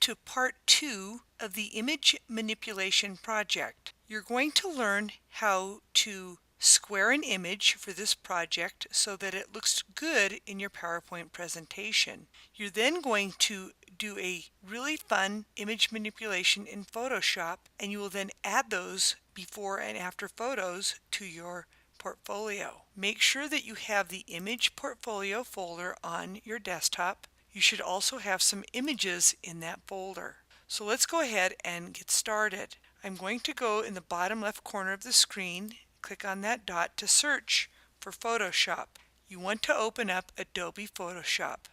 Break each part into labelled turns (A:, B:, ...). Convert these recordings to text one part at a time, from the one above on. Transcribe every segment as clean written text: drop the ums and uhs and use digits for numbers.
A: to part 2 of the image manipulation project. You're going to learn how to square an image for this project so that it looks good in your PowerPoint presentation. You're then going to do a really fun image manipulation in Photoshop, and you will then add those before and after photos to your portfolio. Make sure that you have the image portfolio folder on your desktop. You should also have some images in that folder. So let's go ahead and get started. I'm going to go in the bottom left corner of the screen, click on that dot to search for Photoshop. You want to open up Adobe Photoshop.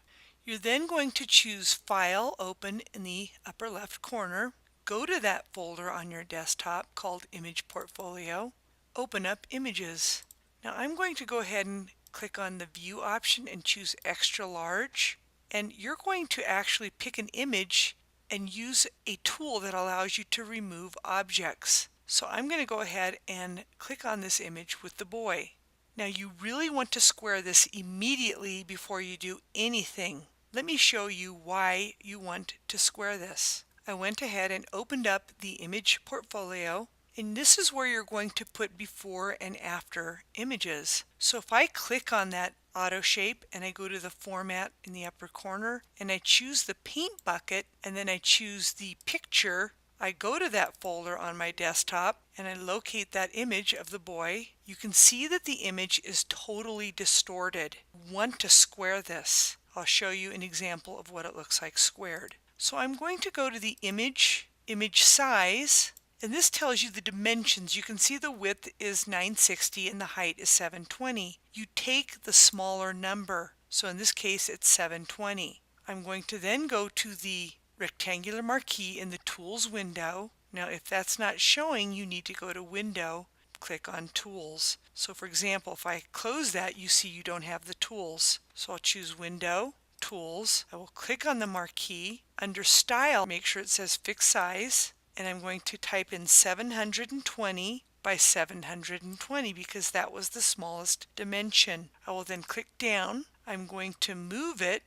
A: You're then going to choose File, Open in the upper left corner. Go to that folder on your desktop called Image Portfolio. Open up Images. Now I'm going to go ahead and click on the View option and choose Extra Large. And you're going to actually pick an image and use a tool that allows you to remove objects. So I'm going to go ahead and click on this image with the boy. Now you really want to square this immediately before you do anything. Let me show you why you want to square this. I went ahead and opened up the image portfolio, and this is where you're going to put before and after images. So if I click on that auto shape and I go to the format in the upper corner and I choose the paint bucket and then I choose the picture, I go to that folder on my desktop and I locate that image of the boy. You can see that the image is totally distorted. Want to square this. I'll show you an example of what it looks like squared. So I'm going to go to the image size, and this tells you the dimensions. You can see the width is 960 and the height is 720. You take the smaller number, so in this case it's 720. I'm going to then go to the rectangular marquee in the Tools window. Now if that's not showing, you need to go to Window, click on Tools. So for example, if I close that, you see you don't have the tools. So I'll choose Window, Tools. I will click on the marquee. Under Style, make sure it says Fixed Size, and I'm going to type in 720 by 720 because that was the smallest dimension. I will then click down. I'm going to move it.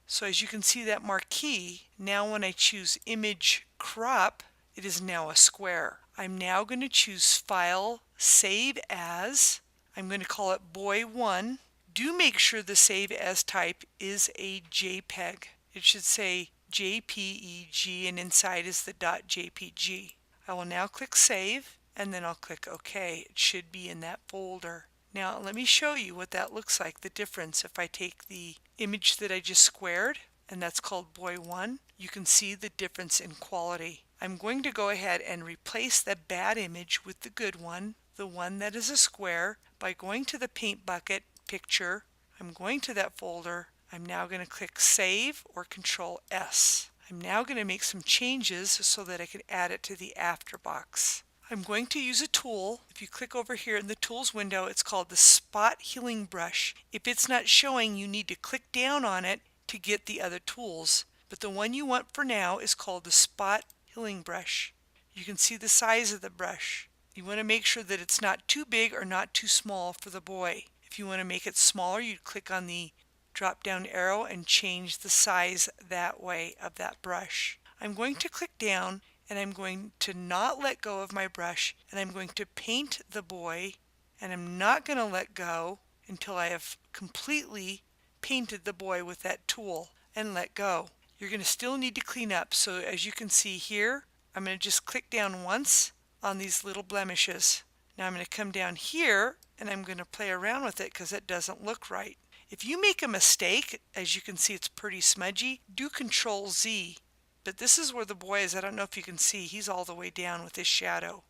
A: So as you can see that marquee, now when I choose Image Crop, it is now a square. I'm now going to choose File, Save As. I'm going to call it Boy1. Do make sure the Save As type is a JPEG. It should say JPEG and inside is the .jpg. I will now click Save and then I'll click OK. It should be in that folder. Now let me show you what that looks like, the difference. If I take the image that I just squared, and that's called Boy1, you can see the difference in quality. I'm going to go ahead and replace the bad image with the good one, the one that is a square, by going to the paint bucket picture. I'm going to that folder. I'm now going to click Save or Control S. I'm now going to make some changes so that I can add it to the after box. I'm going to use a tool. If you click over here in the Tools window, it's called the Spot Healing Brush. If it's not showing, you need to click down on it to get the other tools. But the one you want for now is called the Spot Healing Brush. You can see the size of the brush. You want to make sure that it's not too big or not too small for the boy. If you want to make it smaller, you click on the drop down arrow and change the size that way of that brush. I'm going to click down and I'm going to not let go of my brush, and I'm going to paint the boy, and I'm not going to let go until I have completely painted the boy with that tool and let go. You're going to still need to clean up, so as you can see here, I'm going to just click down once on these little blemishes. Now I'm going to come down here and I'm going to play around with it because it doesn't look right. If you make a mistake, as you can see it's pretty smudgy, do Control Z. But this is where the boy is. I don't know if you can see. He's all the way down with his shadow.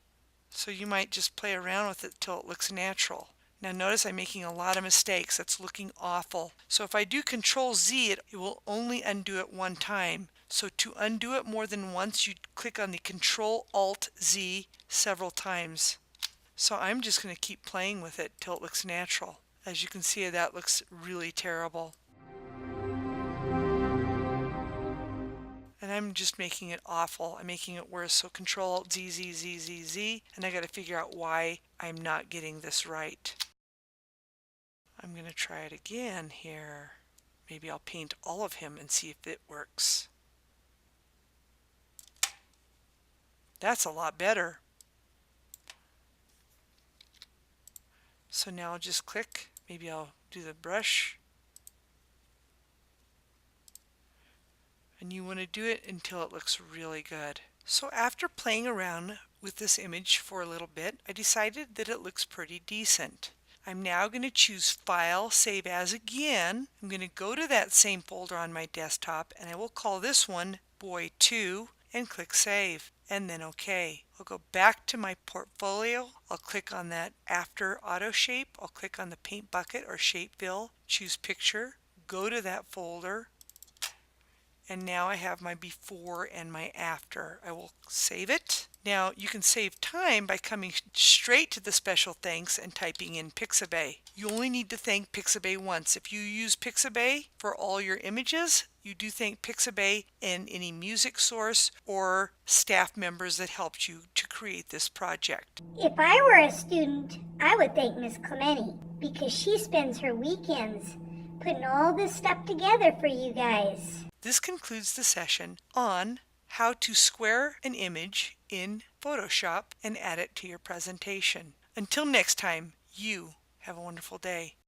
A: So you might just play around with it till it looks natural. Now notice I'm making a lot of mistakes. That's looking awful. So if I do Control Z, it will only undo it one time. So to undo it more than once, you click on the Control Alt Z several times. So I'm just going to keep playing with it till it looks natural. As you can see, that looks really terrible. And I'm just making it awful. I'm making it worse. So Control Alt Z, Z, Z, Z, Z, and I got to figure out why I'm not getting this right. I'm going to try it again here. Maybe I'll paint all of him and see if it works. That's a lot better. So now I'll just click. Maybe I'll do the brush. And you want to do it until it looks really good. So after playing around with this image for a little bit, I decided that it looks pretty decent. I'm now going to choose File, Save As again. I'm going to go to that same folder on my desktop and I will call this one Boy 2 and click Save and then OK. I'll go back to my portfolio. I'll click on that After Auto Shape. I'll click on the Paint Bucket or Shape Fill, choose Picture, go to that folder, and now I have my before and my after. I will save it. Now you can save time by coming straight to the special thanks and typing in Pixabay. You only need to thank Pixabay once. If you use Pixabay for all your images, you do thank Pixabay and any music source or staff members that helped you to create this project.
B: If I were a student, I would thank Miss Clementi because she spends her weekends putting all this stuff together for you guys.
A: This concludes the session on how to square an image in Photoshop and add it to your presentation. Until next time, you have a wonderful day.